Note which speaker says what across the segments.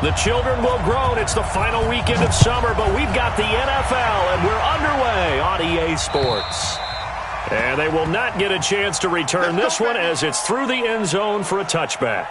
Speaker 1: The children will groan. It's the final weekend of summer, but we've got the NFL, and we're underway on EA Sports. And they will not get a chance to return this one as it's through the end zone for a touchback.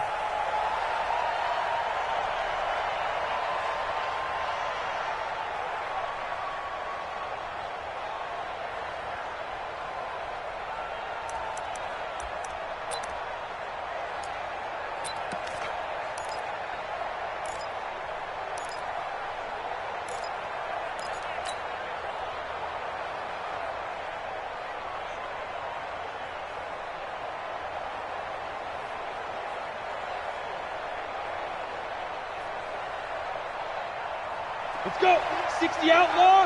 Speaker 2: Let's go. 60 outlaw.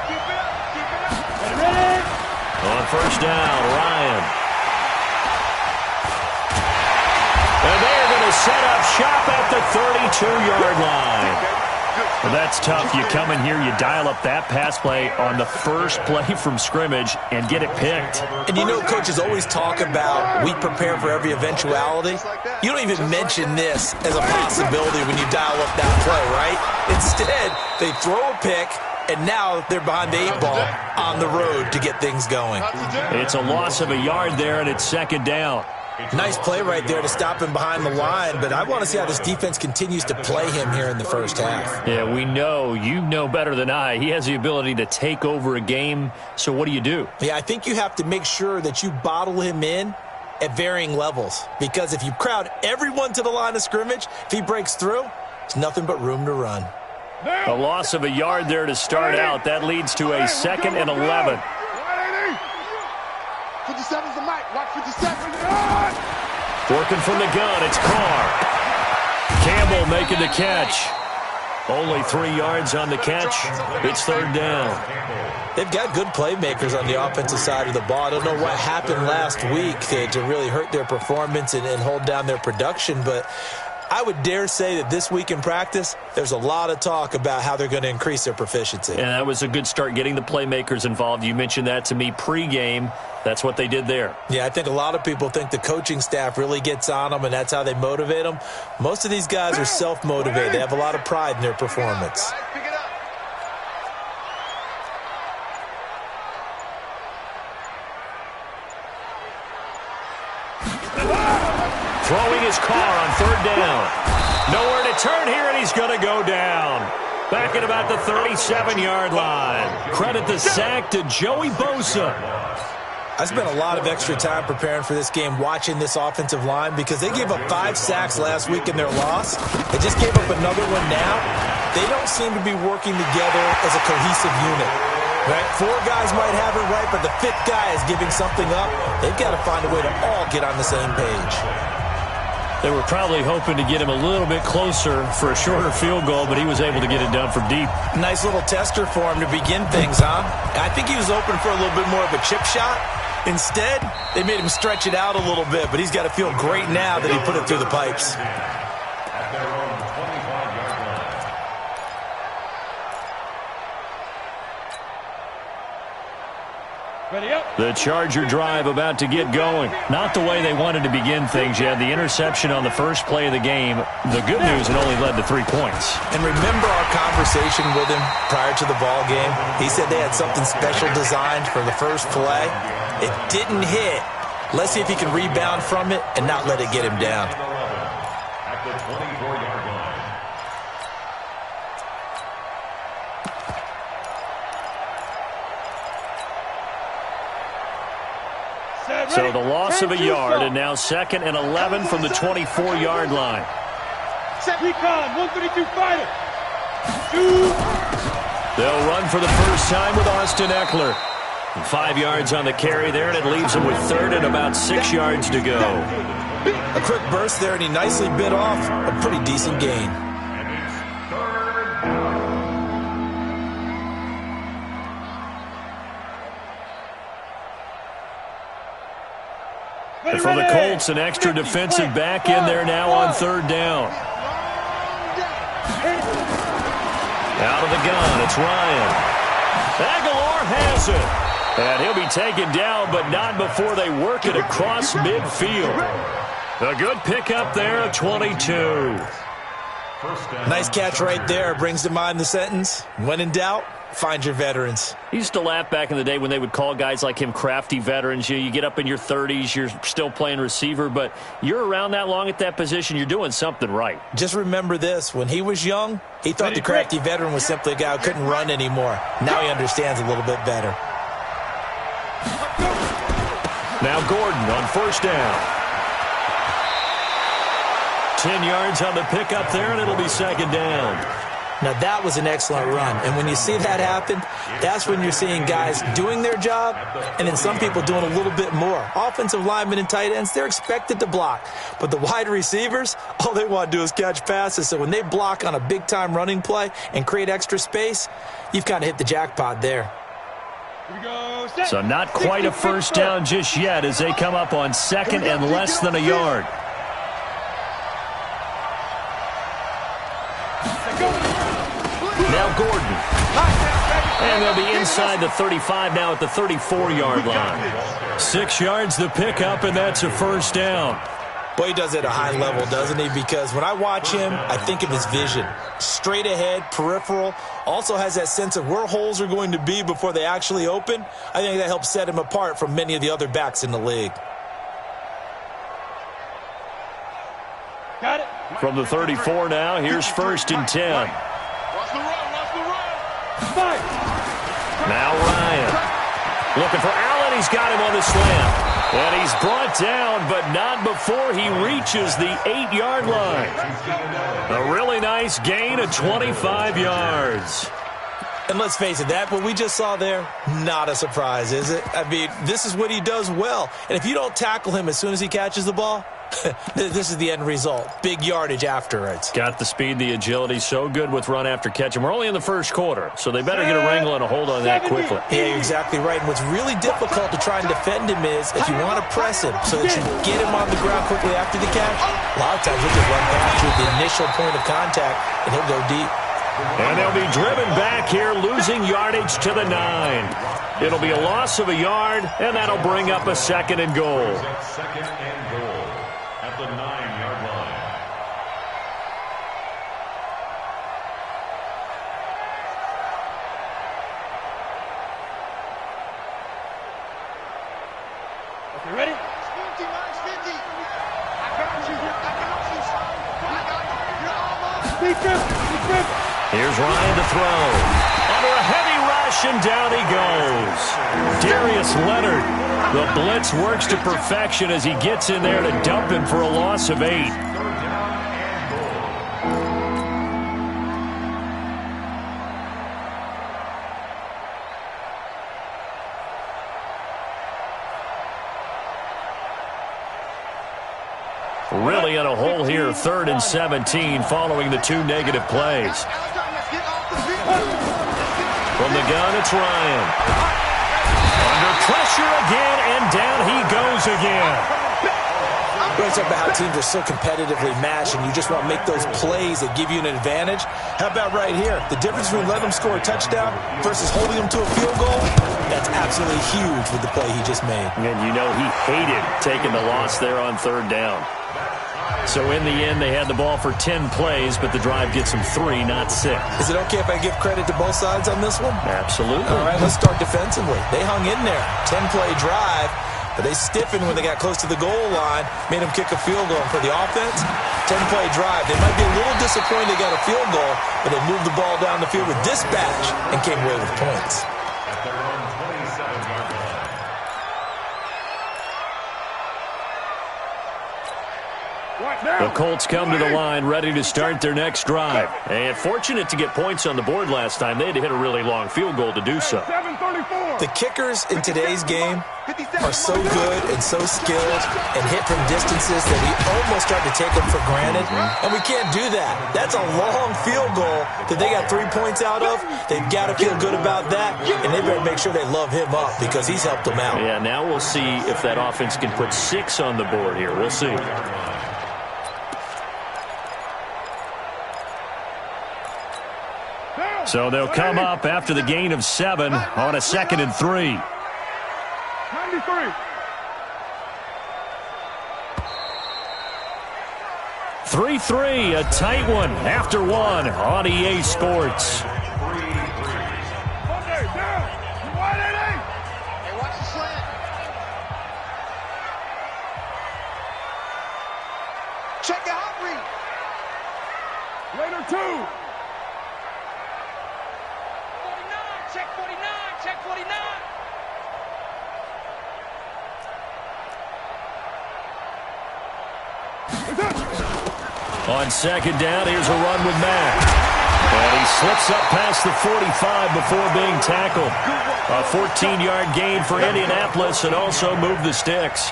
Speaker 2: Keep it up. Keep it up. Ready?
Speaker 1: On first down, Ryan. And they're going to set up shop at the 32-yard line. Well, that's tough. You come in here, you dial up that pass play on the first play from scrimmage and get it picked.
Speaker 3: And you know coaches always talk about we prepare for every eventuality. You don't even mention this as a possibility when you dial up that play, right? Instead, they throw a pick, and now they're behind the 8-ball on the road to get things going.
Speaker 1: It's a loss of a yard there, and it's second down.
Speaker 3: Nice play right there to stop him behind the line, but I want to see how this defense continues to play him here in the first half.
Speaker 1: Yeah, we know. You know better than I. He has the ability to take over a game, so what do?
Speaker 3: Yeah, I think you have to make sure that you bottle him in at varying levels, because if you crowd everyone to the line of scrimmage, if he breaks through, there's nothing but room to run.
Speaker 1: A loss of a yard there to start out. That leads to a 2nd and 11.
Speaker 2: 57's the mic. Watch 57.
Speaker 1: Working from the gun, it's Carr. Campbell making the catch. Only 3 yards on the catch. It's third down.
Speaker 3: They've got good playmakers on the offensive side of the ball. I don't know what happened last week to really hurt their performance and hold down their production, but I would dare say that this week in practice, there's a lot of talk about how they're going to increase their proficiency.
Speaker 1: And that was a good start, getting the playmakers involved. You mentioned that to me pregame. That's what they did there.
Speaker 3: Yeah, I think a lot of people think the coaching staff really gets on them, and that's how they motivate them. Most of these guys are self-motivated. They have a lot of pride in their performance.
Speaker 1: Throwing his Carr on third down. Nowhere to turn here, and he's going to go down. Back at about the 37-yard line. Credit the sack to Joey Bosa.
Speaker 3: I spent a lot of extra time preparing for this game watching this offensive line because they gave up 5 sacks last week in their loss. They just gave up another one now. They don't seem to be working together as a cohesive unit. Right? 4 guys might have it right, but the 5th guy is giving something up. They've got to find a way to all get on the same page.
Speaker 1: They were probably hoping to get him a little bit closer for a shorter field goal, but he was able to get it done from deep.
Speaker 3: Nice little tester for him to begin things, huh? I think he was open for a little bit more of a chip shot. Instead, they made him stretch it out a little bit, but he's got to feel great now that he put it through the pipes.
Speaker 1: The Charger drive about to get going. Not the way they wanted to begin things. You had the interception on the first play of the game. The good news, it only led to 3 points.
Speaker 3: And remember our conversation with him prior to the ball game? He said they had something special designed for the first play. It didn't hit. Let's see if he can rebound from it and not let it get him down.
Speaker 4: At the 24-yard line.
Speaker 1: So the loss of a yard, and now 2nd and 11 from the 24-yard line.
Speaker 2: Set recon, 132 fighter.
Speaker 1: They'll run for the first time with Austin Eckler. 5 yards on the carry there, and it leaves them with 3rd and about 6 yards to go.
Speaker 3: A quick burst there, and he nicely bit off a pretty decent gain.
Speaker 1: And for the Colts, an extra defensive back in there now on 3rd down. Out of the gun, it's Ryan. Aguilar has it. And he'll be taken down, but not before they work it across midfield. A good pickup there at 22.
Speaker 3: Nice catch right there. Brings to mind the sentence, when in doubt, find your veterans.
Speaker 1: He used to laugh back in the day when they would call guys like him crafty veterans. You get up in your 30s, you're still playing receiver, but you're around that long at that position, you're doing something right.
Speaker 3: Just remember this. When he was young, he thought the crafty veteran was simply a guy who couldn't run anymore. Now he understands a little bit better.
Speaker 1: Now Gordon on first down. 10 yards on the pickup there, and it'll be second down.
Speaker 3: Now, that was an excellent run. And when you see that happen, that's when you're seeing guys doing their job and then some people doing a little bit more. Offensive linemen and tight ends, they're expected to block. But the wide receivers, all they want to do is catch passes. So when they block on a big-time running play and create extra space, you've kind of hit the jackpot there.
Speaker 1: So not quite a first down just yet as they come up on second and less than a yard. Now Gordon. And they'll be inside the 35 now at the 34-yard line. 6 yards the pickup, and that's a first down.
Speaker 3: Boy, he does it at a high level, doesn't he? Because when I watch him, I think of his vision. Straight ahead, peripheral. Also has that sense of where holes are going to be before they actually open. I think that helps set him apart from many of the other backs in the league.
Speaker 2: Got it.
Speaker 1: From the 34 now, here's first and 10. Now Ryan. Looking for Allen. He's got him on the slant. And he's brought down, but not before he reaches the 8-yard line. A really nice gain of 25 yards.
Speaker 3: And let's face it, that what we just saw there, not a surprise, is it? I mean, this is what he does well. And if you don't tackle him as soon as he catches the ball, this is the end result. Big yardage afterwards.
Speaker 1: Got the speed, the agility, so good with run after catch. And we're only in the first quarter, so they better get a wrangle and a hold on that quickly.
Speaker 3: Yeah, you're exactly right. And what's really difficult to try and defend him is if you want to press him so that you get him on the ground quickly after the catch, a lot of times he'll just run past you at the initial point of contact, and he'll go deep.
Speaker 1: And they'll be driven back here, losing yardage to the 9. It'll be a loss of a yard, and that'll bring up a second and goal.
Speaker 4: Second and goal at the 9-yard line.
Speaker 2: Okay, ready?
Speaker 1: Here's Ryan to throw. Under a heavy rush, and down he goes. Darius Leonard. The blitz works to perfection as he gets in there to dump him for a loss of 8. Really in a hole here, 3rd and 17 following the 2 negative plays. From the gun, it's Ryan. Under pressure again, and down he goes again.
Speaker 3: We're talking about how teams are so competitively matched, and you just want to make those plays that give you an advantage. How about right here? The difference between letting them score a touchdown versus holding them to a field goal, that's absolutely huge with the play he just made.
Speaker 1: And you know he hated taking the loss there on 3rd down. So in the end, they had the ball for 10 plays, but the drive gets them 3, not 6.
Speaker 3: Is it okay if I give credit to both sides on this one?
Speaker 1: Absolutely.
Speaker 3: All right, let's start defensively. They hung in there. 10-play drive, but they stiffened when they got close to the goal line, made them kick a field goal. For the offense, 10-play drive. They might be a little disappointed they got a field goal, but they moved the ball down the field with dispatch and came away with points.
Speaker 4: At their own 27-yard line.
Speaker 1: The Colts come to the line ready to start their next drive. And fortunate to get points on the board last time. They had to hit a really long field goal to do so.
Speaker 3: The kickers in today's game are so good and so skilled and hit from distances that we almost start to take them for granted. And we can't do that. That's a long field goal that they got 3 points out of. They've got to feel good about that, and they better make sure they love him up because he's helped them out.
Speaker 1: Yeah, now we'll see if that offense can put 6 on the board here. We'll see. So they'll come up after the gain of 7 on a 2nd and 3.
Speaker 2: 93.
Speaker 1: 3-3, a tight one after one on EA Sports.
Speaker 2: Check the hot read. Later, 2. 49, check 49, check 49.
Speaker 1: On second down, here's a run with Mack. And he slips up past the 45 before being tackled. A 14-yard gain for Indianapolis and also moved the sticks.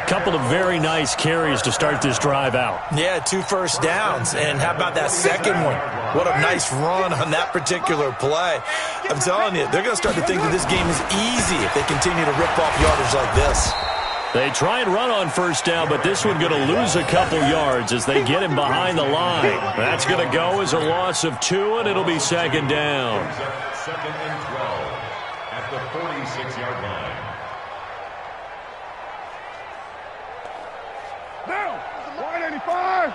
Speaker 1: Couple of very nice carries to start this drive out.
Speaker 3: Yeah, 2 first downs. And how about that second one? What a nice run on that particular play. I'm telling you, they're going to start to think that this game is easy if they continue to rip off yardage like this.
Speaker 1: They try and run on first down, but this one going to lose a couple yards as they get him behind the line. That's going to go as a loss of 2, and it'll be second down.
Speaker 4: Second and 12 at the 46-yard line.
Speaker 2: Now, 185.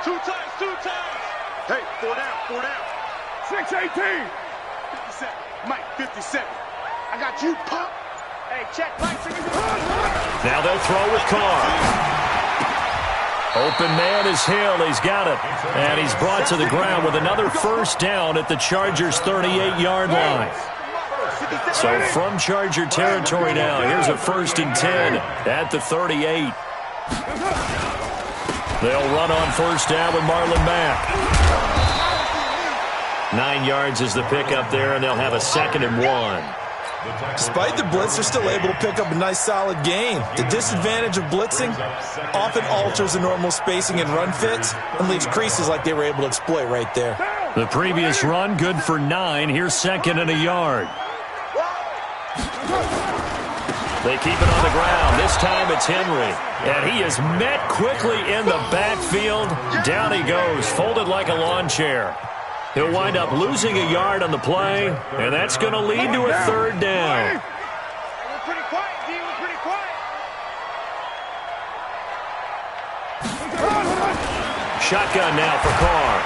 Speaker 2: 2 times, 2 times. Hey, 4 down, 4 down. 6-18. 57. Mike, 57. I got you, punk. Hey, check, Mike.
Speaker 1: Now they'll throw with Carr. Open man is Hill. He's got it. And he's brought to the ground with another first down at the Chargers' 38-yard line. So from Charger territory now, here's a 1st and 10 at the 38. They'll run on first down with Marlon Mack. 9 yards is the pickup there, and they'll have a 2nd and 1.
Speaker 3: Despite the blitz, they're still able to pick up a nice solid gain. The disadvantage of blitzing often alters the normal spacing and run fits and leaves creases like they were able to exploit right there.
Speaker 1: The previous run good for 9. Here's 2nd and a yard. They keep it on the ground. This time it's Henry. And he is met quickly in the backfield. Down he goes, folded like a lawn chair. He'll wind up losing a yard on the play, and that's going to lead to a 3rd down.
Speaker 2: We're pretty quiet, D. We're pretty quiet.
Speaker 1: Shotgun now for Carr.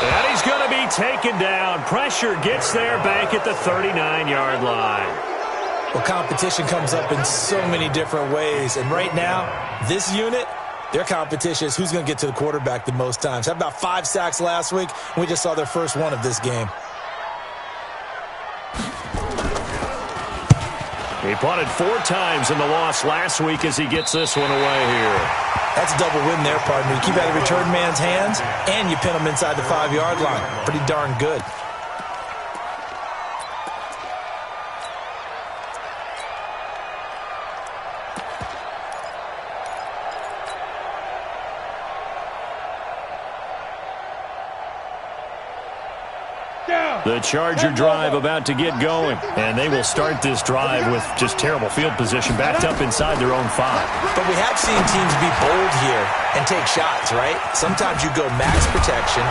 Speaker 1: And he's going to be taken down. Pressure gets there back at the 39-yard line.
Speaker 3: Well, competition comes up in so many different ways, and right now, this unit, their competition is who's going to get to the quarterback the most times. Had about 5 sacks last week, and we just saw their first one of this game.
Speaker 1: He punted 4 times in the loss last week as he gets this one away here.
Speaker 3: That's a double win there, partner. You keep out of the return man's hands, and you pin him inside the 5-yard line. Pretty darn good.
Speaker 1: The Charger drive about to get going, and they will start this drive with just terrible field position, backed up inside their own 5.
Speaker 3: But we have seen teams be bold here and take shots, right? Sometimes you go max protection,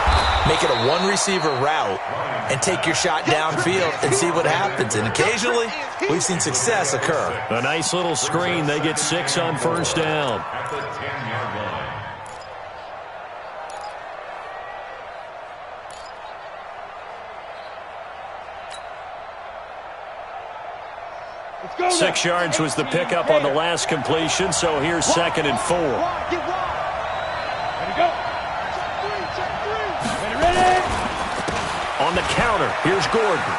Speaker 3: make it a 1-receiver route, and take your shot downfield and see what happens. And occasionally, we've seen success occur.
Speaker 1: A nice little screen. They get 6 on first down.
Speaker 4: At the 10-yard line.
Speaker 2: Go
Speaker 1: 6 yards was the pickup on the last completion, so here's 2nd and 4.
Speaker 2: Ready, go. Check 3. Ready.
Speaker 1: On the counter, here's Gordon.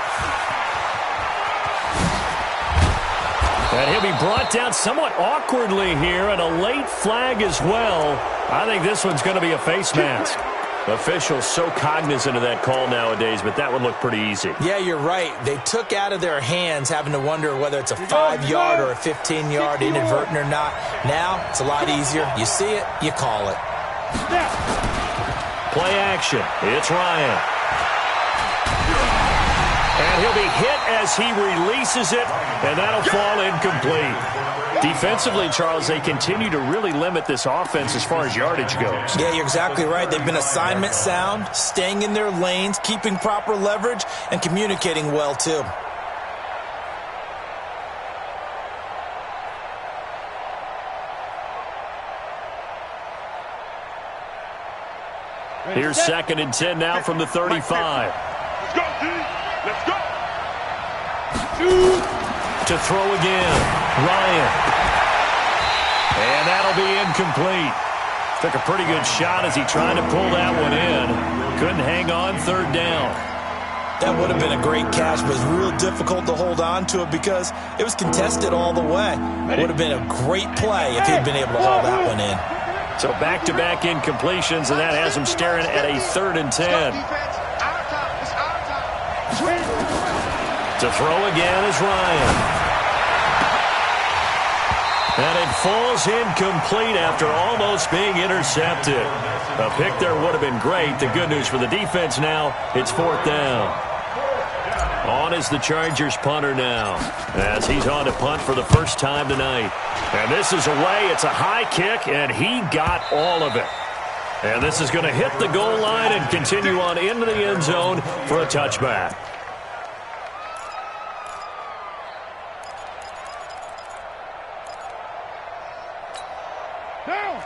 Speaker 1: And he'll be brought down somewhat awkwardly here, and a late flag as well. I think this one's going to be a face mask. Officials so cognizant of that call nowadays, but that one looked pretty easy.
Speaker 3: Yeah, you're right. They took out of their hands having to wonder whether it's a 5-yard or a 15-yard, inadvertent or not. Now, it's a lot easier. You see it, you call it.
Speaker 1: Play action. It's Ryan. And he'll be hit as he releases it, and that'll fall incomplete. Defensively, Charles, they continue to really limit this offense as far as yardage goes.
Speaker 3: Yeah, you're exactly right. They've been assignment sound, staying in their lanes, keeping proper leverage, and communicating well, too.
Speaker 1: Here's 2nd and 10 now from the 35.
Speaker 2: Let's go, D. Let's go.
Speaker 1: To throw again, Ryan. And that'll be incomplete. Took a pretty good shot as he tried to pull that one in. Couldn't hang on 3rd down.
Speaker 3: That would have been a great catch, but it's real difficult to hold on to it because it was contested all the way. It would have been a great play if he'd been able to haul that one in.
Speaker 1: So back-to-back incompletions, and that has him staring at a 3rd and 10. To throw again is Ryan. And it falls incomplete after almost being intercepted. A pick there would have been great. The good news for the defense now, it's 4th down. On is the Chargers punter now, as he's on to punt for the first time tonight. And this is away. It's a high kick, and he got all of it. And this is going to hit the goal line and continue on into the end zone for a touchback.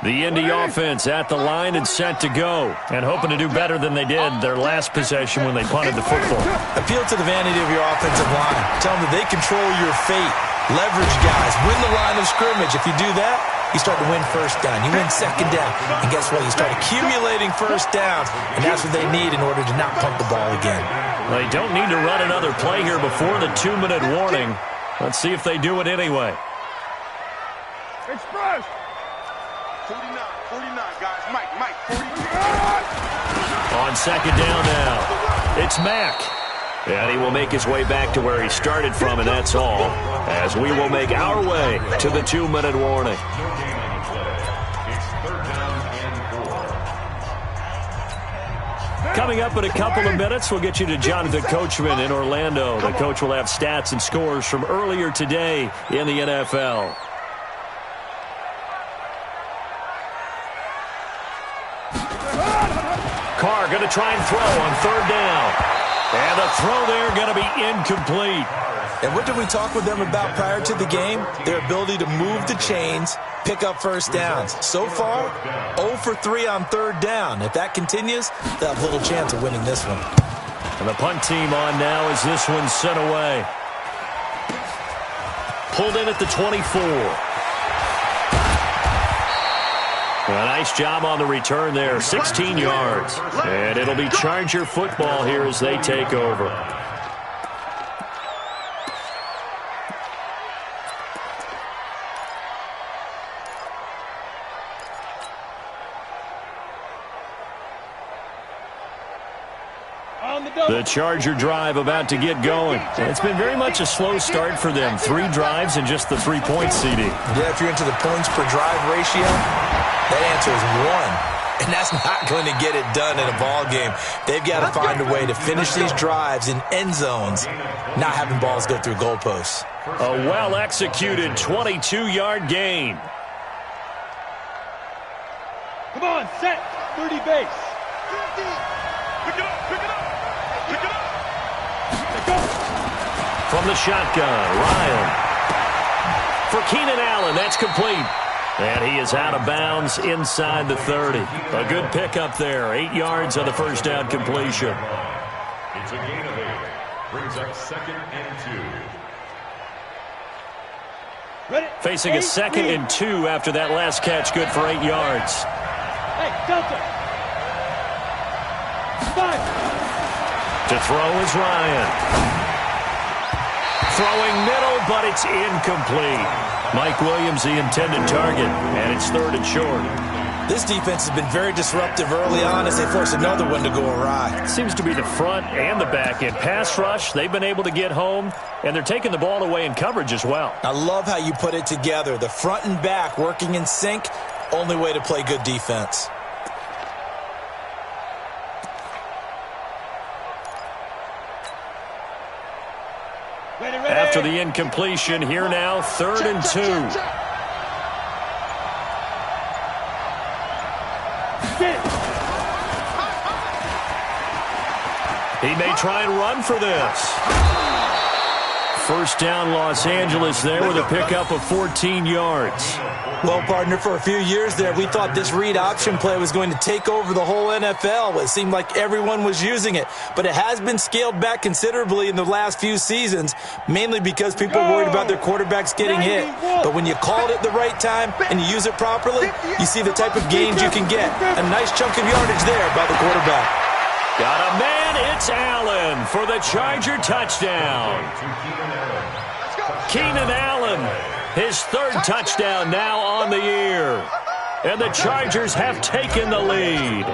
Speaker 1: The Indy offense at the line and set to go, and hoping to do better than they did their last possession when they punted the football.
Speaker 3: Appeal to the vanity of your offensive line. Tell them that they control your fate. Leverage guys. Win the line of scrimmage. If you do that, you start to win 1st down. You win 2nd down. And guess what? You start accumulating 1st downs, and that's what they need in order to not punt the ball again.
Speaker 1: They don't need to run another play here before the 2-minute warning. Let's see if they do it anyway.
Speaker 2: Express. 49, guys. Mike, 49.
Speaker 1: On 2nd down now, it's Mack. And he will make his way back to where he started from, and that's all, as we will make our way to the 2-minute warning. Coming up in a couple of minutes, we'll get you to Jonathan Coachman in Orlando. The coach will have stats and scores from earlier today in the NFL. Carr going to try and throw on 3rd down. And the throw there going to be incomplete.
Speaker 3: And what did we talk with them about prior to the game? Their ability to move the chains, pick up 1st downs. So far, 0 for 3 on 3rd down. If that continues, they'll have little chance of winning this one.
Speaker 1: And the punt team on now as this one's sent away. Pulled in at the 24. A nice job on the return there, 16 yards. And it'll be Charger football here as they take over. The Charger drive about to get going. It's been very much a slow start for them. 3 drives and just the 3 points, CD.
Speaker 3: Yeah, if you're into the points per drive ratio, that answer is 1. And that's not going to get it done in a ball game. They've got to find a way to finish these drives in end zones, not having balls go through goalposts.
Speaker 1: A well-executed 22-yard gain.
Speaker 5: Come on, set. 30 base.
Speaker 2: Pick it up.
Speaker 1: From the shotgun, Ryan. For Keenan Allen, that's complete. And he is out of bounds inside the 30. A good pickup there. 8 yards on the first down completion.
Speaker 4: It's a gain of 8. Brings up 2nd and 2.
Speaker 5: Ready?
Speaker 1: Facing a 2nd and 2 after that last catch. Good for 8 yards.
Speaker 5: Hey, Delta. 5.
Speaker 1: To throw is Ryan. Throwing middle, but it's incomplete. Mike Williams, the intended target, and it's 3rd and short.
Speaker 3: This defense has been very disruptive early on as they force another one to go awry.
Speaker 1: Seems to be the front and the back end. Pass rush, they've been able to get home, and they're taking the ball away in coverage as well.
Speaker 3: I love how you put it together. The front and back working in sync, only way to play good defense.
Speaker 1: After the incompletion, here now, 3rd and 2. He may try and run for this. First down, Los Angeles there with a pickup of 14 yards.
Speaker 3: Well, partner, for a few years there, we thought this read option play was going to take over the whole NFL. It seemed like everyone was using it, but it has been scaled back considerably in the last few seasons, mainly because people are worried about their quarterbacks getting hit. But when you call it at the right time and you use it properly, you see the type of gains you can get. A nice chunk of yardage there by the quarterback.
Speaker 1: Got a man, it's Allen for the Charger touchdown. Keenan Allen, his third touchdown now on the year. And the Chargers have taken the lead.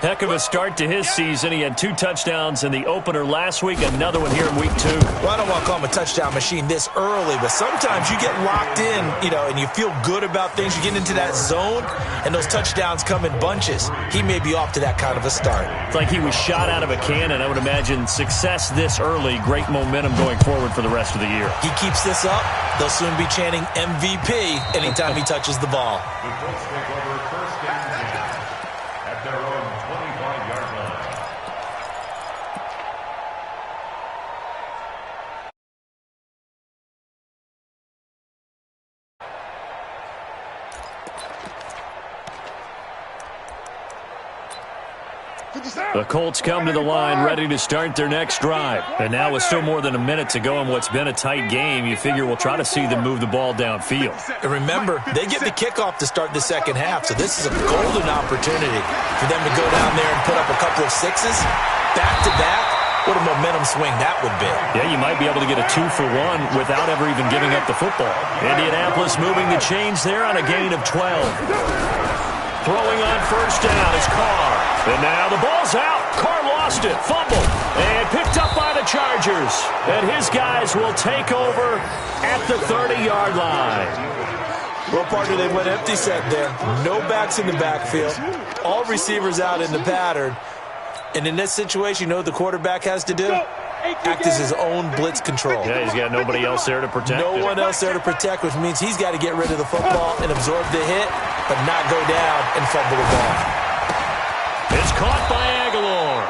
Speaker 1: Heck of a start to his season. He had 2 touchdowns in the opener last week, another one here in week 2.
Speaker 3: Well, I don't want to call him a touchdown machine this early, but sometimes you get locked in, and you feel good about things. You get into that zone, and those touchdowns come in bunches. He may be off to that kind of a start.
Speaker 1: It's like he was shot out of a cannon. I would imagine success this early, great momentum going forward for the rest of the year.
Speaker 3: He keeps this up, they'll soon be chanting MVP anytime he touches the ball.
Speaker 4: The Colts take over first and 10 at their own 25-yard line.
Speaker 1: The Colts come to the line ready to start their next drive. And now with still more than a minute to go in what's been a tight game, you figure we'll try to see them move the ball downfield.
Speaker 3: And remember, they get the kickoff to start the second half, so this is a golden opportunity for them to go down there and put up a couple of sixes back-to-back. What a momentum swing that would be.
Speaker 1: Yeah, you might be able to get a 2-for-1 without ever even giving up the football. Indianapolis moving the chains there on a gain of 12. Throwing on first down is Carr. And now the ball's out. Carr lost it. Fumble. And picked up by the Chargers. And his guys will take over at the 30-yard line.
Speaker 3: Well, partner, they went empty set there. No backs in the backfield. All receivers out in the pattern. And in this situation, you know what the quarterback has to do? Act as his own blitz control.
Speaker 1: Yeah, he's got nobody else there to protect.
Speaker 3: No one else there to protect, which means he's got to get rid of the football and absorb the hit, but not go down and fumble the ball.
Speaker 1: It's caught by Aguilar.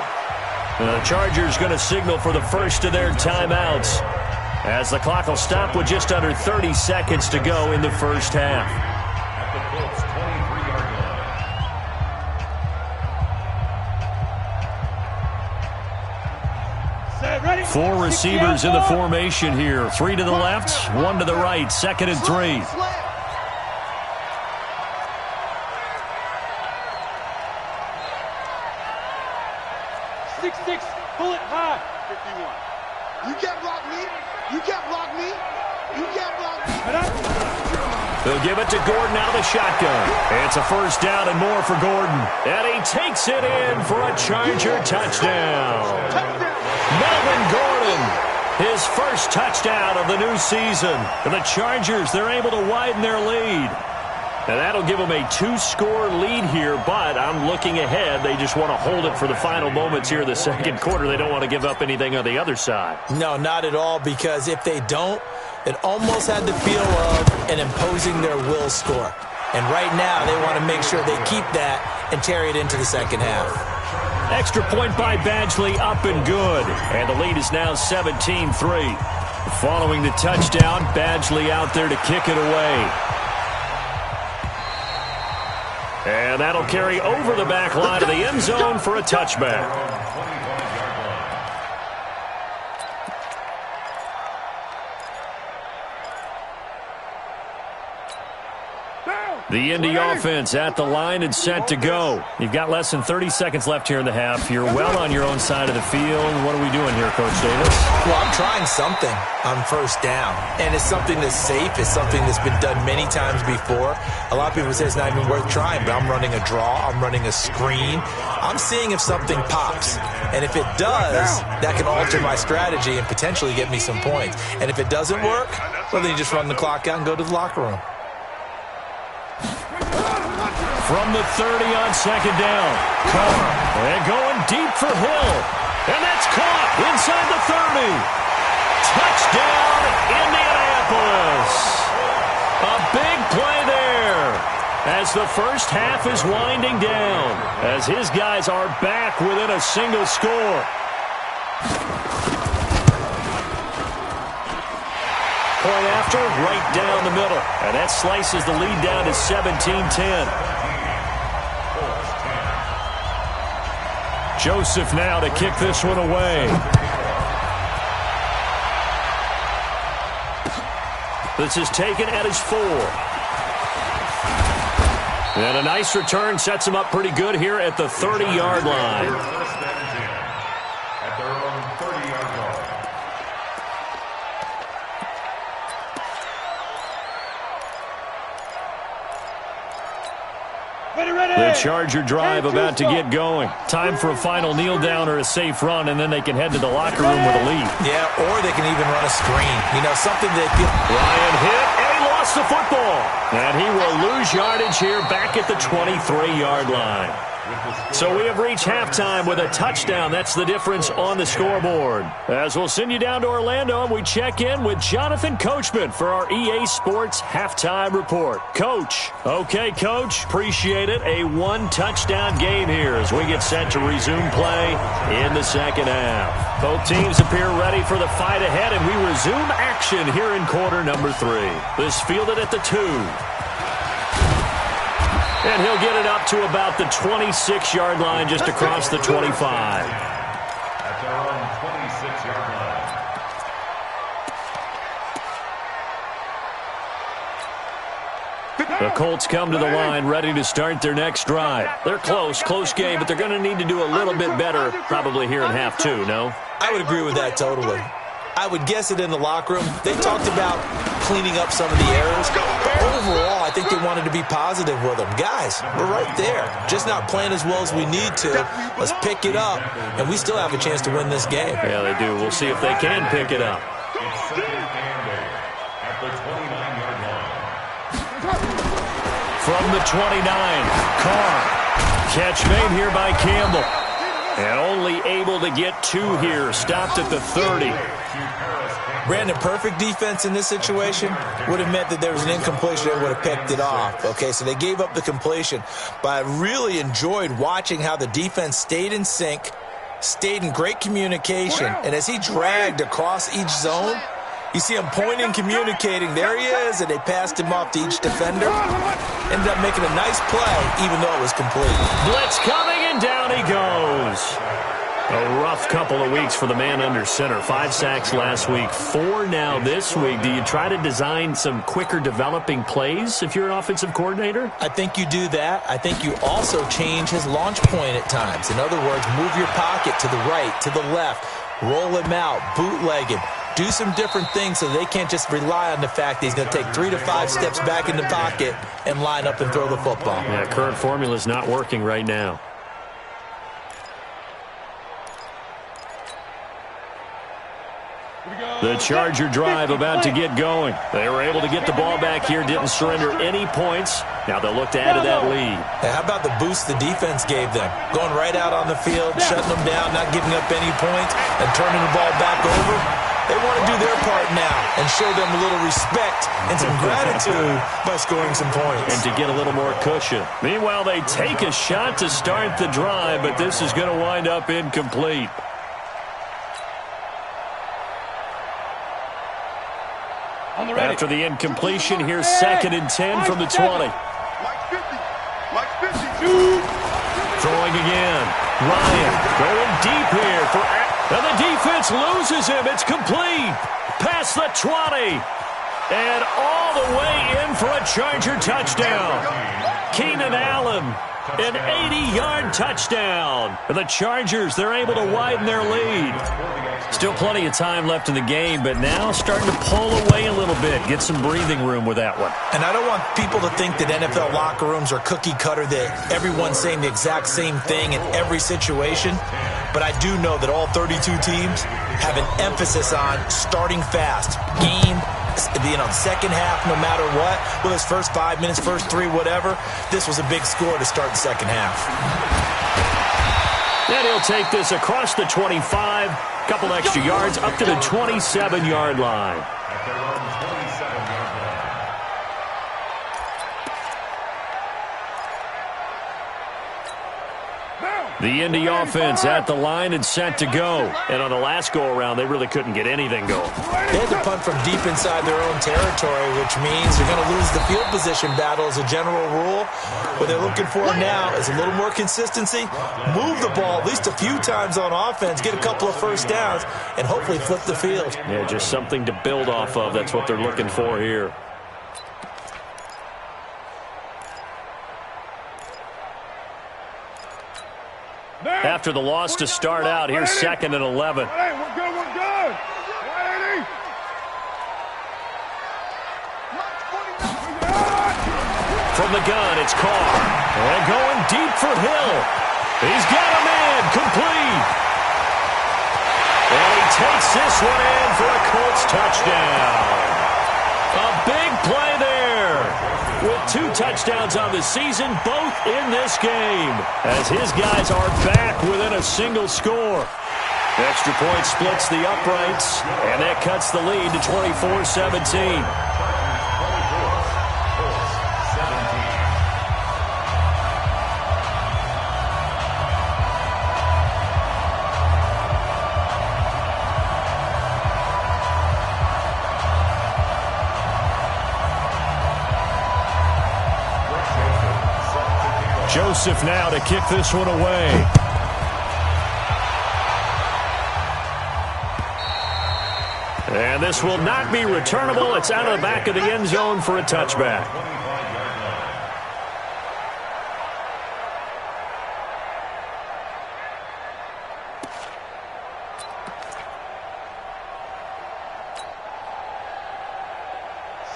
Speaker 1: The Chargers going to signal for the first of their timeouts as the clock will stop with just under 30 seconds to go in the first half.
Speaker 4: At the Colts 23-yard line.
Speaker 1: 4 receivers in the formation here. 3 to the left, 1 to the right. 2nd and 3.
Speaker 5: 6-6, pull it high.
Speaker 2: 51. You can't block me. You can't block me. You can't block me.
Speaker 1: They'll give it to Gordon out of the shotgun. It's a first down and more for Gordon. And he takes it in for a Charger touchdown. Melvin Gordon, his first touchdown of the new season. And the Chargers, they're able to widen their lead. And that'll give them a 2-score lead here, but I'm looking ahead. They just want to hold it for the final moments here in the second quarter. They don't want to give up anything on the other side.
Speaker 3: No, not at all, because if they don't, it almost had the feel of an imposing their will score. And right now, they want to make sure they keep that and carry it into the second half.
Speaker 1: Extra point by Badgley, up and good. And the lead is now 17-3. Following the touchdown, Badgley out there to kick it away. And that'll carry over the back line of the end zone for a touchback. The Indy offense at the line and set to go. You've got less than 30 seconds left here in the half. You're well on your own side of the field. What are we doing here, Coach Davis?
Speaker 3: Well, I'm trying something on first down. And it's something that's safe. It's something that's been done many times before. A lot of people say it's not even worth trying, but I'm running a draw. I'm running a screen. I'm seeing if something pops. And if it does, that can alter my strategy and potentially get me some points. And if it doesn't work, well, then you just run the clock out and go to the locker room.
Speaker 1: From the 30 on second down. Carr. And going deep for Hill. And that's caught inside the 30. Touchdown, Indianapolis. A big play there as the first half is winding down, as his guys are back within a single score. point after, right down the middle. And that slices the lead down to 17-10. Joseph now to kick this one away. This is taken at his 4. And a nice return sets him up pretty good here at the 30-yard line.
Speaker 4: At their own 30-yard line.
Speaker 1: The Charger drive about to get going. Time for a final kneel down or a safe run, and then they can head to the locker room with a lead.
Speaker 3: Yeah, or they can even run a screen. You know, something that...
Speaker 1: Ryan hit, and he lost the football. And he will lose yardage here back at the 23-yard line. So we have reached halftime with a touchdown. That's the difference on the scoreboard. As we'll send you down to Orlando, and we check in with Jonathan Coachman for our EA Sports Halftime Report. Coach. Okay, Coach. Appreciate it. A one-touchdown game here as we get set to resume play in the second half. Both teams appear ready for the fight ahead, and we resume action here in quarter number 3. This fielded at the 2. And he'll get it up to about the 26-yard line just across the 25.
Speaker 4: At their own 26-yard line.
Speaker 1: The Colts come to the line ready to start their next drive. They're close game, but they're going to need to do a little bit better probably here in half 2, no?
Speaker 3: I would agree with that totally. I would guess it in the locker room. They talked about cleaning up some of the errors. But overall, I think they wanted to be positive with them. Guys, we're right there. Just not playing as well as we need to. Let's pick it up, and we still have a chance to win this game.
Speaker 1: Yeah, they do. We'll see if they can pick it up.
Speaker 4: It's second and 8 at the 29-yard line.
Speaker 1: From the 29, Carr. Catch made here by Campbell. And only able to get 2 here. Stopped at the 30.
Speaker 3: Brandon, perfect defense in this situation would have meant that there was an incompletion and would have picked it off. Okay, so they gave up the completion. But I really enjoyed watching how the defense stayed in sync, stayed in great communication. And as he dragged across each zone, you see him pointing, communicating. There he is, and they passed him off to each defender. Ended up making a nice play, even though it was complete.
Speaker 1: Blitz coming, and down he goes. A rough couple of weeks for the man under center. 5 sacks last week, 4 now this week. Do you try to design some quicker developing plays if you're an offensive coordinator?
Speaker 3: I think you do that. I think you also change his launch point at times. In other words, move your pocket to the right, to the left, roll him out, bootleg him. Do some different things so they can't just rely on the fact that he's going to take 3 to 5 steps back in the pocket and line up and throw the football.
Speaker 1: Yeah, current formula is not working right now. The Charger drive about to get going. They were able to get the ball back here, didn't surrender any points. Now they'll look to add to that lead.
Speaker 3: Hey, how about the boost the defense gave them? Going right out on the field, shutting them down, not giving up any points, and turning the ball back over. They want to do their part now and show them a little respect and some gratitude by scoring some points.
Speaker 1: And to get a little more cushion. Meanwhile, they take a shot to start the drive, but this is going to wind up incomplete. After the incompletion, here's 2nd and 10 from the 20. Throwing again. Ryan going deep here for... And the defense loses him. It's complete. Past the 20. And all the way in for a Charger touchdown. Keenan Allen, an 80-yard touchdown. And the Chargers, they're able to widen their lead. Still plenty of time left in the game, but now starting to pull away a little bit. Get some breathing room with that one.
Speaker 3: And I don't want people to think that NFL locker rooms are cookie cutter, that everyone's saying the exact same thing in every situation. But I do know that all 32 teams have an emphasis on starting fast. Game being on second half no matter what. Whether it's first 5 minutes, first 3, whatever. This was a big score to start the second half.
Speaker 1: And he'll take this across the 25. Couple extra yards up to the 27-yard line.
Speaker 4: At their own 27-yard line.
Speaker 1: The Indy offense at the line and set to go. And on the last go-around, they really couldn't get anything going.
Speaker 3: They had to punt from deep inside their own territory, which means you're going to lose the field position battle as a general rule. What they're looking for now is a little more consistency, move the ball at least a few times on offense, get a couple of first downs, and hopefully flip the field.
Speaker 1: Yeah, just something to build off of. That's what they're looking for here. After the loss to start out, here's 2nd and 11.
Speaker 2: Hey, we're good, we're good. 180.
Speaker 1: From the gun, it's Carr. And going deep for Hill. He's got a man, complete. And he takes this one in for a Colts touchdown. A big play there. With 2 touchdowns on the season, both in this game. As his guys are back within a single score. Extra point splits the uprights, and that cuts the lead to 24-17. Joseph now to kick this one away. And this will not be returnable. It's out of the back of the end zone for a touchback.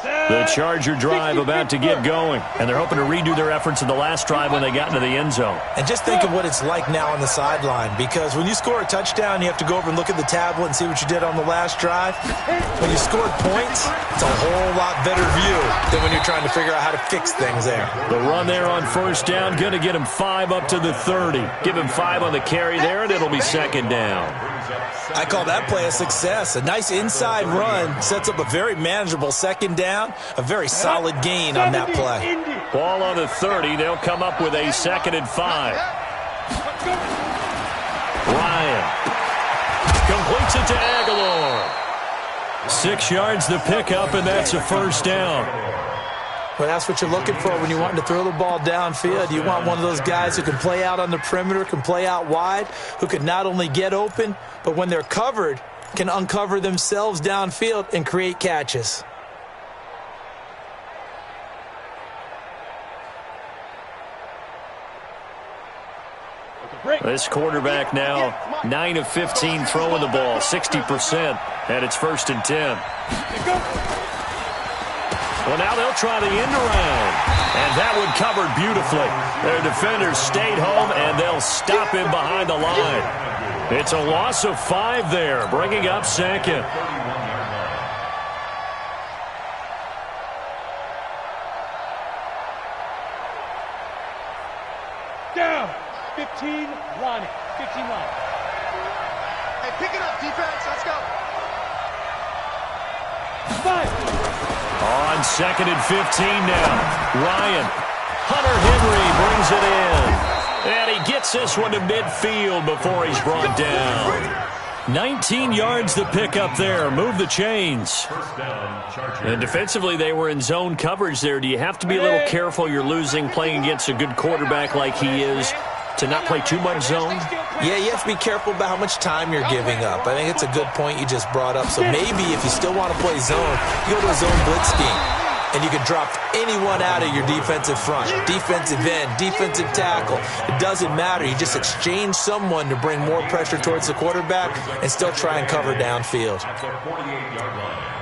Speaker 1: The Charger drive about to get going, and they're hoping to redo their efforts in the last drive when they got into the end zone.
Speaker 3: And just think of what it's like now on the sideline, because when you score a touchdown, you have to go over and look at the tablet and see what you did on the last drive. When you scored points, it's a whole lot better view than when you're trying to figure out how to fix things there.
Speaker 1: The run there on first down, going to get him 5 up to the 30. Give him 5 on the carry there, and it'll be 2nd down.
Speaker 3: I call that play a success. A nice inside run sets up a very manageable 2nd down, a very solid gain on that play.
Speaker 1: Ball on the 30. They'll come up with a 2nd and 5. Ryan completes it to Aguilar. 6 yards the pickup, and that's a first down.
Speaker 3: Well, that's what you're looking for when you're wanting to throw the ball downfield. You want one of those guys who can play out on the perimeter, can play out wide, who can not only get open, but when they're covered, can uncover themselves downfield and create catches.
Speaker 1: This quarterback now 9 of 15 throwing the ball, 60%, and it's 1st and 10. Well, now they'll try the end around, and that one covered beautifully. Their defenders stayed home, and they'll stop him behind the line. It's a loss of 5 there, bringing up 2nd.
Speaker 5: Down. 15, Ronnie. 15 line.
Speaker 2: Hey, pick it up, defense. Let's go.
Speaker 5: 5.
Speaker 1: On 2nd and 15 now. Ryan. Hunter Henry brings it in. And he gets this one to midfield before he's brought down. 19 yards to pick up there. Move the chains. And defensively, they were in zone coverage there. Do you have to be a little careful? You're losing playing against a good quarterback like he is to not play too much zone?
Speaker 3: Yeah, you have to be careful about how much time you're giving up. I think it's a good point you just brought up. So maybe if you still want to play zone, you go to a zone blitz scheme. And you can drop anyone out of your defensive front, defensive end, defensive tackle. It doesn't matter. You just exchange someone to bring more pressure towards the quarterback and still try and cover downfield.
Speaker 4: At the 48-yard line.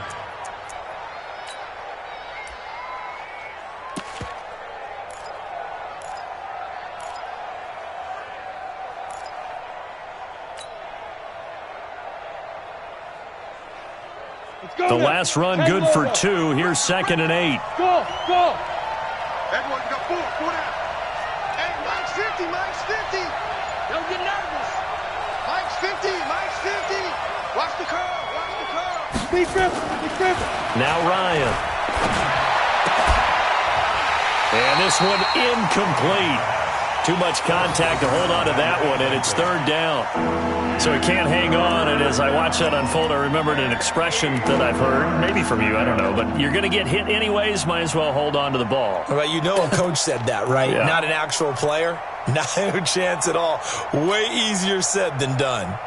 Speaker 1: The last run good for 2. Here's 2nd and 8.
Speaker 5: Go, go.
Speaker 2: Everyone, you got 4 down. Hey, Mike's 50, Mike's 50. Don't get nervous. Mike's 50, Mike's 50. Watch the curve, watch the curve.
Speaker 5: Big grip, big grip.
Speaker 1: Now Ryan. And this one incomplete. too much contact to hold on to that one, and it's third down. So he can't hang on, and as I watch that unfold, I remembered an expression that I've heard, maybe from you, I don't know, but you're going to get hit anyways, might as well hold on to the ball.
Speaker 3: Well, you know a coach said that, right?
Speaker 1: Yeah. Not
Speaker 3: an actual player. No chance at all. Way easier said than done.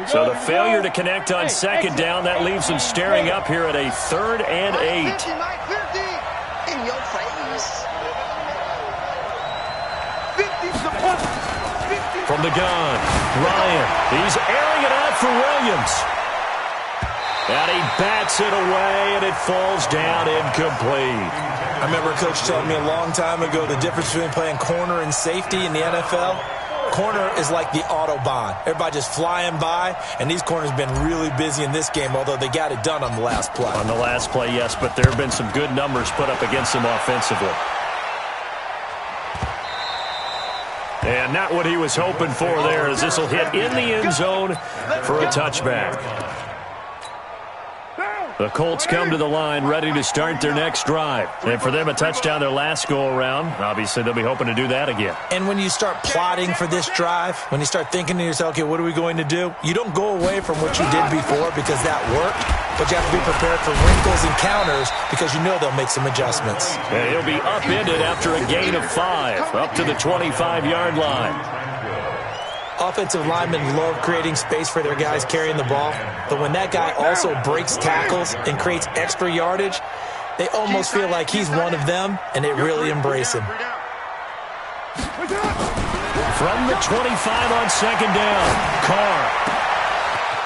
Speaker 1: So the failure to connect on second down, that leaves them staring up here at a 3rd and 8.
Speaker 2: In your face.
Speaker 1: From the gun, Ryan, he's airing it out for Williams. And he bats it away, and it falls down incomplete.
Speaker 3: I remember a coach telling me a long time ago the difference between playing corner and safety in the NFL. Corner is like the Autobahn. Everybody just flying by, and these corners have been really busy in this game, although they got it done on the last play.
Speaker 1: On the last play, yes, but there have been some good numbers put up against them offensively. And not what he was hoping for there, as this will hit in the end zone for a touchback. The Colts come to the line ready to start their next drive. And for them, a touchdown their last go-around. Obviously, they'll be hoping to do that again.
Speaker 3: And when you start plotting for this drive, when you start thinking to yourself, okay, what are we going to do? You don't go away from what you did before because that worked, but you have to be prepared for wrinkles and counters because you know they'll make some adjustments.
Speaker 1: And he'll be upended after a gain of 5, up to the 25-yard line.
Speaker 3: Offensive linemen love creating space for their guys carrying the ball, but when that guy also breaks tackles and creates extra yardage, they almost feel like he's one of them, and they really embrace him.
Speaker 1: From the 25 on second down, Carr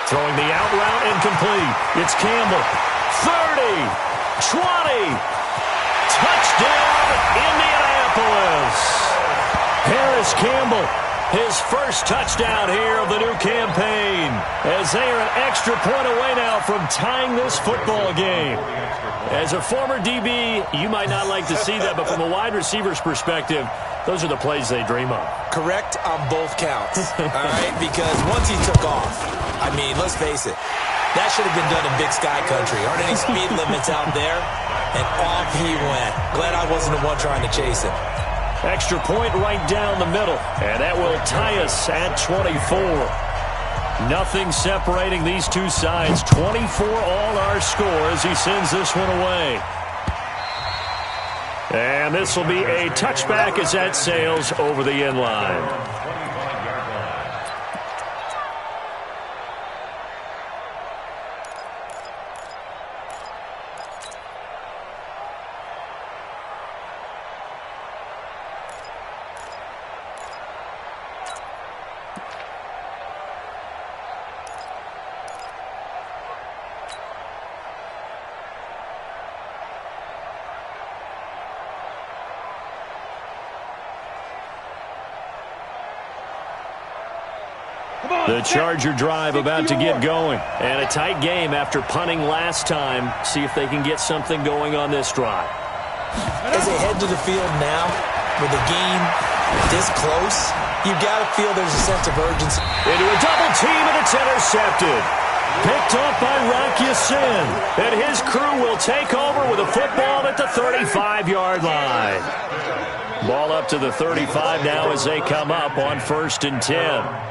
Speaker 1: throwing the out route incomplete. It's Campbell. 30, 20, touchdown Indianapolis. Harris Campbell, his first touchdown here of the new campaign, as they are an extra point away now from tying this football game. As a former DB, you might not like to see that, but from a wide receiver's perspective, those are the plays they dream of.
Speaker 3: Correct on both counts, all right? Because once he took off, I mean, let's face it, that should have been done in Big Sky Country. Aren't any speed limits out there? And off he went. Glad I wasn't the one trying to chase him.
Speaker 1: Extra point right down the middle, and that will tie us at 24. Nothing separating these two sides. 24 all our score as he sends this one away. And this will be a touchback as that sails over the end line. The Charger drive about to get going. And a tight game after punting last time. See if they can get something going on this drive.
Speaker 3: As they head to the field now, with the game this close, you've got to feel there's a sense of urgency.
Speaker 1: Into a double team, and it's intercepted. Picked off by Rocky Sin. And his crew will take over with a football at the 35-yard line. Ball up to the 35 now as they come up on 1st and 10.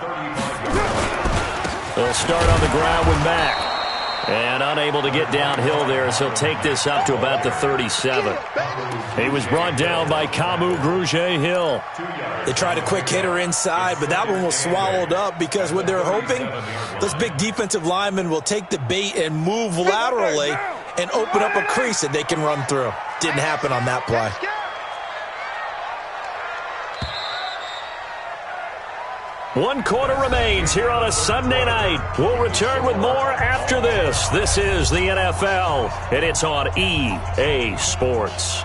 Speaker 1: They'll start on the ground with Mack. And unable to get downhill there as he'll take this up to about the 37. He was brought down by Kamu Grugier-Hill.
Speaker 3: They tried a quick hitter inside, but that one was swallowed up because what they're hoping, those big defensive linemen will take the bait and move laterally and open up a crease that they can run through. Didn't happen on that play.
Speaker 1: One quarter remains here on a Sunday night. We'll return with more after this. This is the NFL, and it's on EA Sports.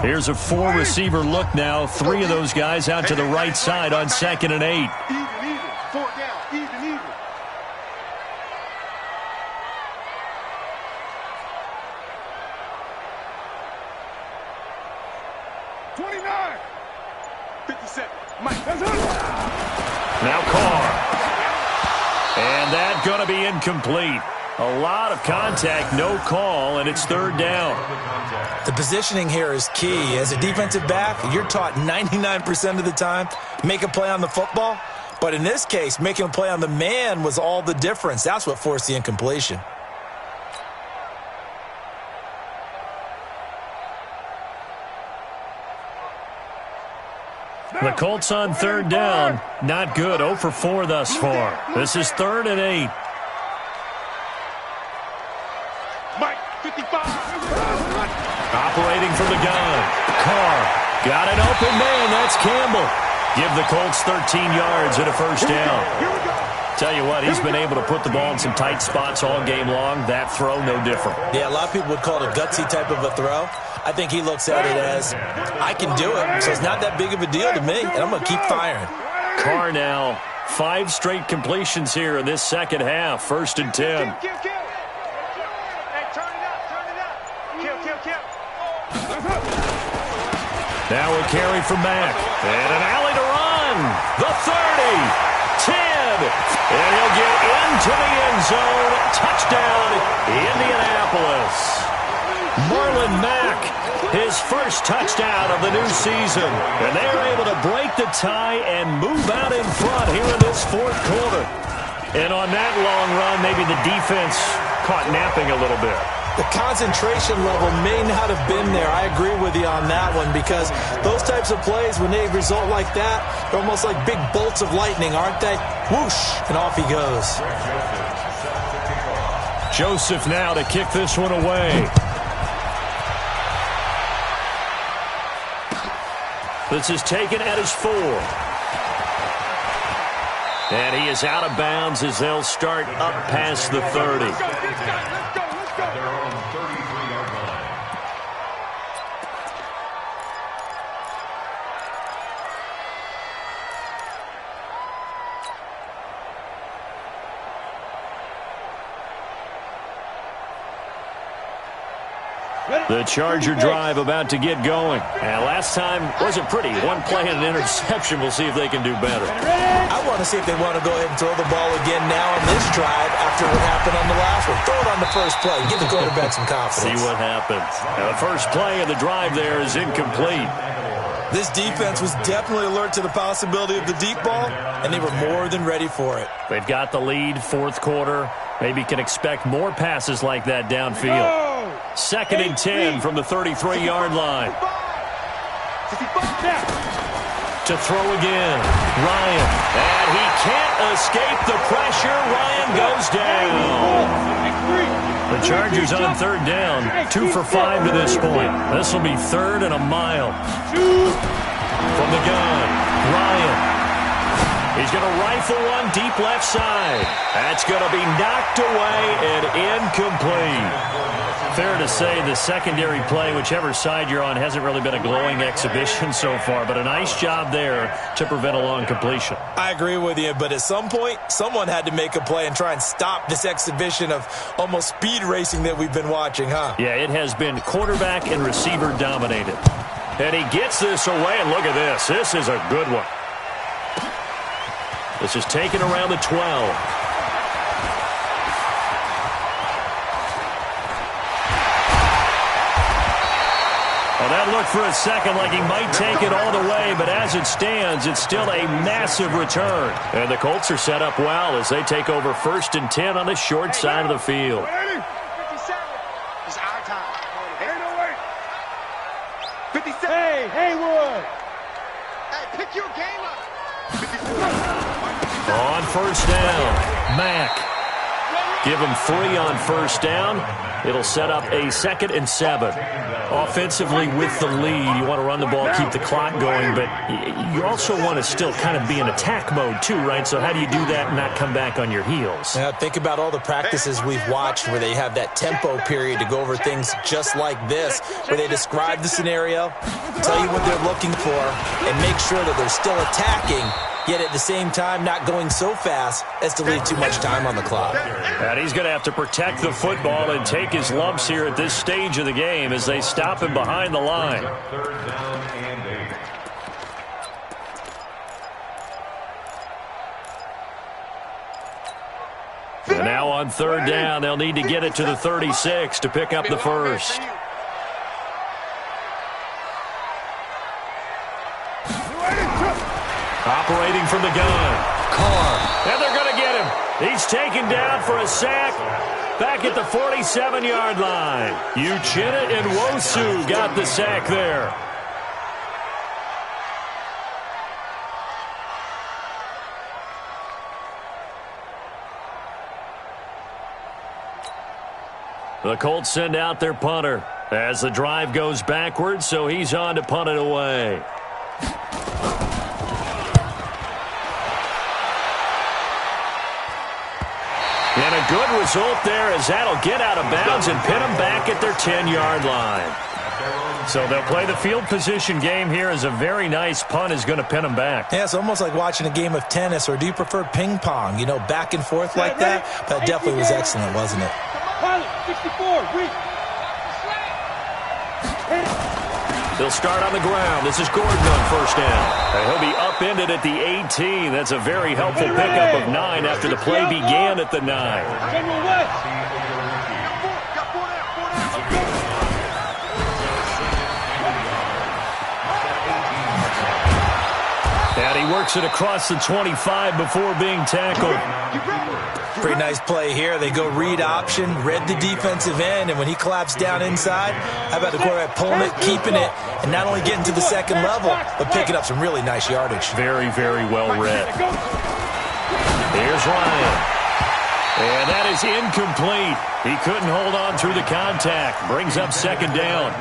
Speaker 1: Here's a 4-receiver look now. 3 of those guys out to the right side on 2nd and 8.
Speaker 2: Even. 4 down. Even. 29. 57. Mike.
Speaker 1: Now Carr. And that's going to be incomplete. A lot of contact, no call, and it's third down.
Speaker 3: The positioning here is key. As a defensive back, you're taught 99% of the time, make a play on the football. But in this case, making a play on the man was all the difference. That's what forced the incompletion.
Speaker 1: The Colts on third down. Not good. 0 for 4 thus far. This is 3rd and 8.
Speaker 2: Mike, 55.
Speaker 1: Operating from the gun. Carr got an open man. That's Campbell. Give the Colts 13 yards and a first down.
Speaker 2: Here we go.
Speaker 1: Tell you what, he's been able to put the ball in some tight spots all game long. That throw, no different.
Speaker 3: Yeah, a lot of people would call it a gutsy type of a throw. I think he looks at it as, I can do it, so it's not that big of a deal to me, and I'm going to keep firing.
Speaker 1: Carr now, 5 straight completions here in this second half. 1st and 10.
Speaker 2: Kill. Hey, turn it up. Kill.
Speaker 1: Now a carry from Mack. And an alley to run. The 30, 10. And he'll get into the end zone. Touchdown, Indianapolis. Marlon Mack, his first touchdown of the new season. And they are able to break the tie and move out in front here in this 4th quarter. And on that long run, maybe the defense caught napping a little bit.
Speaker 3: The concentration level may not have been there. I agree with you on that one, because those types of plays, when they result like that, they're almost like big bolts of lightning, aren't they? Whoosh, and off he goes.
Speaker 1: Joseph now to kick this one away. This is taken at his 4. And he is out of bounds as they'll start up past the 30.
Speaker 2: Let's go.
Speaker 4: At their own 33-yard line.
Speaker 1: The Charger drive about to get going. And last time wasn't pretty. One play and an interception. We'll see if they can do better.
Speaker 3: I want to see if they want to go ahead and throw the ball again now on this drive after what happened on the last one. Throw it on the first play. Give the quarterback some confidence.
Speaker 1: See what happens. Now, the first play of the drive there is incomplete.
Speaker 3: This defense was definitely alert to the possibility of the deep ball, and they were more than ready for it.
Speaker 1: They've got the lead, 4th quarter. Maybe can expect more passes like that downfield. 2nd and 10 from the 33-yard line. To throw again. Ryan. And he can't escape the pressure. Ryan goes down. The Chargers on third down. 2 for 5 to this point. This will be 3rd and a mile. From the gun. Ryan. He's going to rifle one deep left side. That's going to be knocked away and incomplete. Fair to say the secondary play, whichever side you're on, hasn't really been a glowing exhibition so far, but a nice job there to prevent a long completion.
Speaker 3: I agree with you, but at some point, someone had to make a play and try and stop this exhibition of almost speed racing that we've been watching, huh?
Speaker 1: Yeah, it has been quarterback and receiver dominated. And he gets this away, and look at this. This is a good one. This is taken around the 12. Well, that looked for a second like he might take it all the way, but as it stands, it's still a massive return. And the Colts are set up well as they take over 1st and 10 on the short side of the field.
Speaker 2: 57. It's our time. Ain't no way. 57.
Speaker 5: Hey, Haywood.
Speaker 2: Hey, pick your game up. 57.
Speaker 1: On 1st down, Mack. Give him 3 on 1st down. It'll set up a 2nd and 7. Offensively with the lead, you want to run the ball, keep the clock going, but you also want to still kind of be in attack mode too, right? So how do you do that and not come back on your heels?
Speaker 3: Now, think about all the practices we've watched where they have that tempo period to go over things just like this, where they describe the scenario, tell you what they're looking for, and make sure that they're still attacking yet at the same time not going so fast as to leave too much time on the clock.
Speaker 1: And he's going to have to protect the football and take his lumps here at this stage of the game as they stop him behind the line.
Speaker 4: Third down and 8.
Speaker 1: And now on third down, they'll need to get it to the 36 to pick up the first. Operating from the gun. Carr. And they're going to get him. He's taken down for a sack back at the 47-yard line. Uchenna and Nwosu got the sack there. The Colts send out their punter as the drive goes backwards, so he's on to punt it away. And a good result there as that'll get out of bounds and pin them back at their 10-yard line. So they'll play the field position game here as a very nice punt is going to pin them back.
Speaker 3: Yeah, it's almost like watching a game of tennis, or do you prefer ping pong? You know, back and forth like that? That definitely was excellent, wasn't it?
Speaker 5: Pilot, 64, reach.
Speaker 1: They'll start on the ground. This is Gordon on first down. And he'll be upended at the 18. That's a very helpful pickup of 9 after the play began at the 9.
Speaker 5: General West.
Speaker 1: And he works it across the 25 before being tackled.
Speaker 3: Pretty nice play here. They go read option, read the defensive end, and when he collapsed down inside, how about the quarterback pulling it, keeping it, and not only getting to the second level, but picking up some really nice yardage.
Speaker 1: Very, very well read. Here's Ryan. And that is incomplete. He couldn't hold on through the contact. Brings up second down.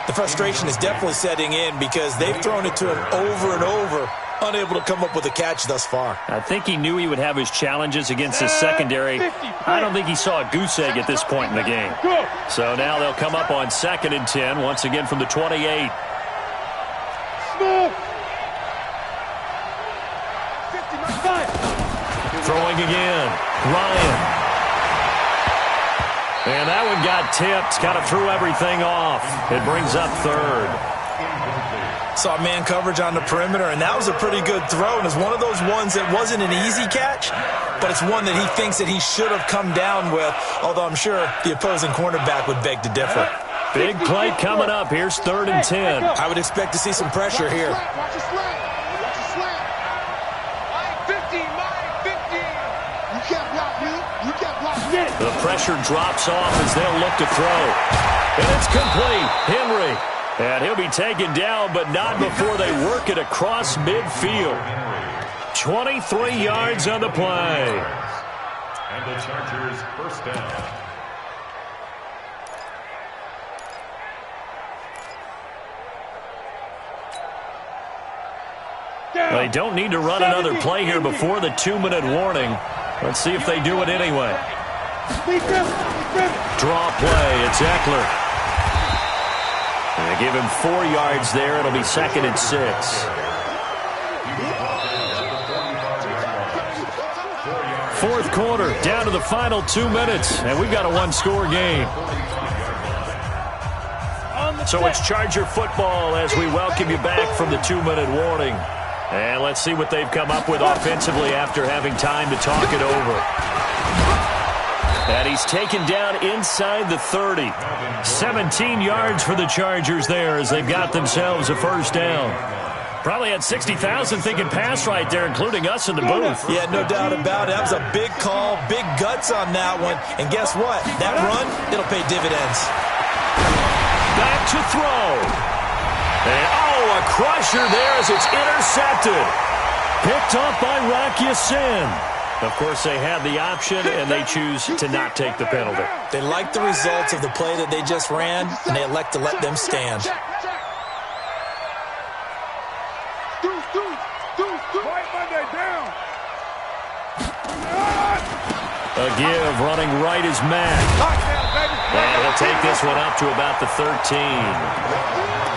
Speaker 3: The frustration is definitely setting in because they've thrown it to him over and over, unable to come up with a catch thus far.
Speaker 1: I think he knew he would have his challenges against his secondary. I don't think he saw a goose egg at this point in the game. So now they'll come up on 2nd and 10, once again from the 28. Throwing again. Ryan. And that one got tipped, kind of threw everything off. It brings up 3rd.
Speaker 3: Saw man coverage on the perimeter, and that was a pretty good throw. And it's one of those ones that wasn't an easy catch, but it's one that he thinks that he should have come down with, although I'm sure the opposing cornerback would beg to differ.
Speaker 1: Big play coming up. Here's 3rd and 10.
Speaker 3: I would expect to see some pressure here.
Speaker 2: Watch the slant. Watch the slant. Mine 50, mine 50. You can't block me. You can't block me.
Speaker 1: The pressure drops off as they'll look to throw. And it's complete. Henry. And he'll be taken down, but not before they work it across midfield. 23 yards on the play.
Speaker 4: And the Chargers first down.
Speaker 1: They don't need to run another play here before the 2-minute warning. Let's see if they do it anyway. Draw play. It's Eckler. And they give him 4 yards there. It'll be 2nd and 6. Fourth quarter, down to the final 2 minutes, and we've got a one-score game. So it's Charger football as we welcome you back from the 2-minute warning. And let's see what they've come up with offensively after having time to talk it over. And he's taken down inside the 30. 17 yards for the Chargers there as they've got themselves a first down. Probably had 60,000 thinking pass right there, including us in the booth.
Speaker 3: Yeah, no doubt about it. That was a big call, big guts on that one. And guess what? That run, it'll pay dividends.
Speaker 1: Back to throw. And, a crusher there as it's intercepted. Picked off by Rock Ya-Sin. Of course, they had the option, and they choose to not take the penalty.
Speaker 3: They like the results of the play that they just ran, and they elect to let them stand.
Speaker 1: A give, running right is Mack. And he'll take this one up to about the 13.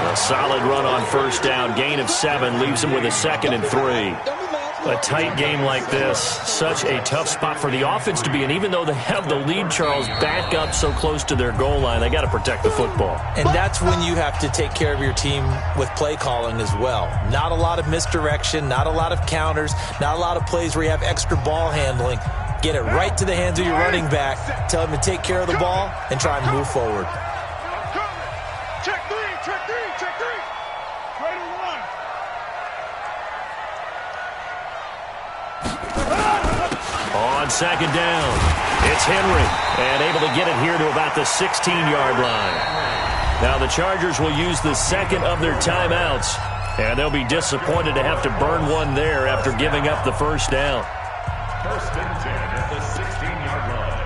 Speaker 1: A solid run on first down. Gain of 7 leaves him with a 2nd and 3. A tight game like this, such a tough spot for the offense to be in. Even though they have the lead, Charles, back up so close to their goal line, they got to protect the football.
Speaker 3: And that's when you have to take care of your team with play calling as well. Not a lot of misdirection, not a lot of counters, not a lot of plays where you have extra ball handling. Get it right to the hands of your running back, tell him to take care of the ball, and try and move forward.
Speaker 2: Check three, check three, check three. Right on one.
Speaker 1: On second down, it's Henry, and able to get it here to about the 16-yard line. Now the Chargers will use the second of their timeouts, and they'll be disappointed to have to burn one there after giving up the first down.
Speaker 4: First and 10 at the 16-yard line.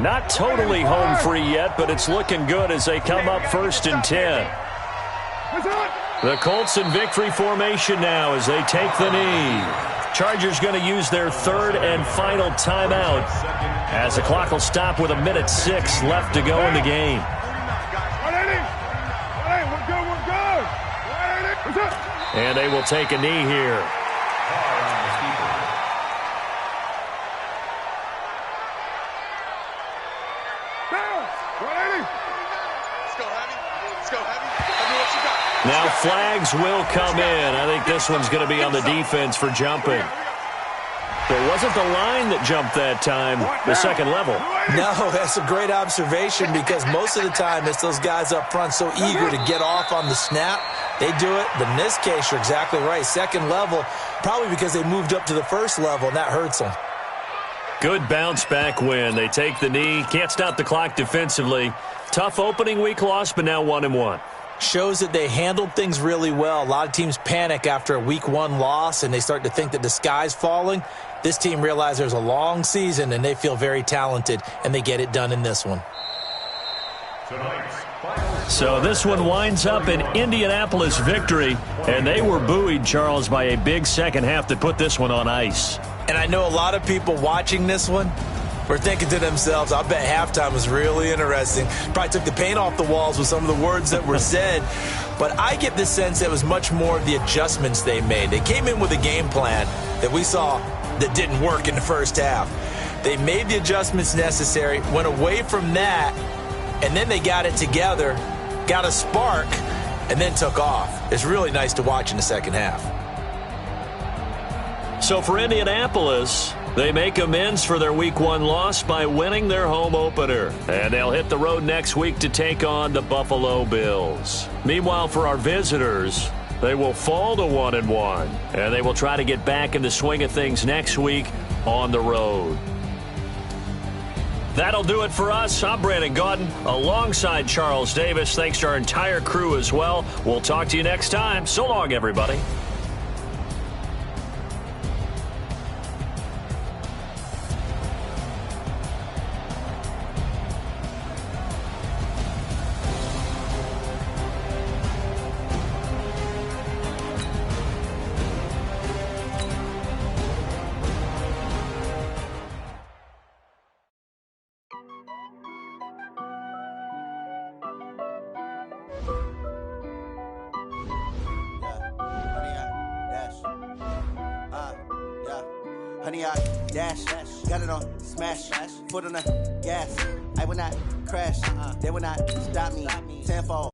Speaker 1: Not totally home free yet, but it's looking good as they come up first and 10. The Colts in victory formation now as they take the knee. Chargers going to use their third and final timeout as the clock will stop with 1:06 left to go in the game. And they will take a knee here. Now flags will come in. I think this one's going to be on the defense for jumping. It wasn't the line that jumped that time, the second level.
Speaker 3: No, that's a great observation because most of the time it's those guys up front so eager to get off on the snap. They do it, but in this case, you're exactly right. Second level, probably because they moved up to the first level, and that hurts them.
Speaker 1: Good bounce back win. They take the knee. Can't stop the clock defensively. Tough opening week loss, but now 1-1.
Speaker 3: Shows that they handled things really well. A lot of teams panic after a week 1 loss, and they start to think that the sky's falling. This team realizes there's a long season, and they feel very talented, and they get it done in this one.
Speaker 1: So this one winds up in Indianapolis victory, and they were buoyed, Charles, by a big second half that put this one on ice.
Speaker 3: And I know a lot of people watching this one were thinking to themselves, I bet halftime was really interesting. Probably took the paint off the walls with some of the words that were said. But I get the sense that it was much more of the adjustments they made. They came in with a game plan that we saw that didn't work in the first half. They made the adjustments necessary, went away from that, and then they got it together, got a spark, and then took off. It's really nice to watch in the second half.
Speaker 1: So for Indianapolis, they make amends for their week 1 loss by winning their home opener. And they'll hit the road next week to take on the Buffalo Bills. Meanwhile, for our visitors, they will fall to 1-1. And they will try to get back in the swing of things next week on the road. That'll do it for us. I'm Brandon Gaudin alongside Charles Davis. Thanks to our entire crew as well. We'll talk to you next time. So long, everybody.
Speaker 6: Honey, I dash, got it on smash, foot on the gas. I will not crash, they will not stop me. Tenfold,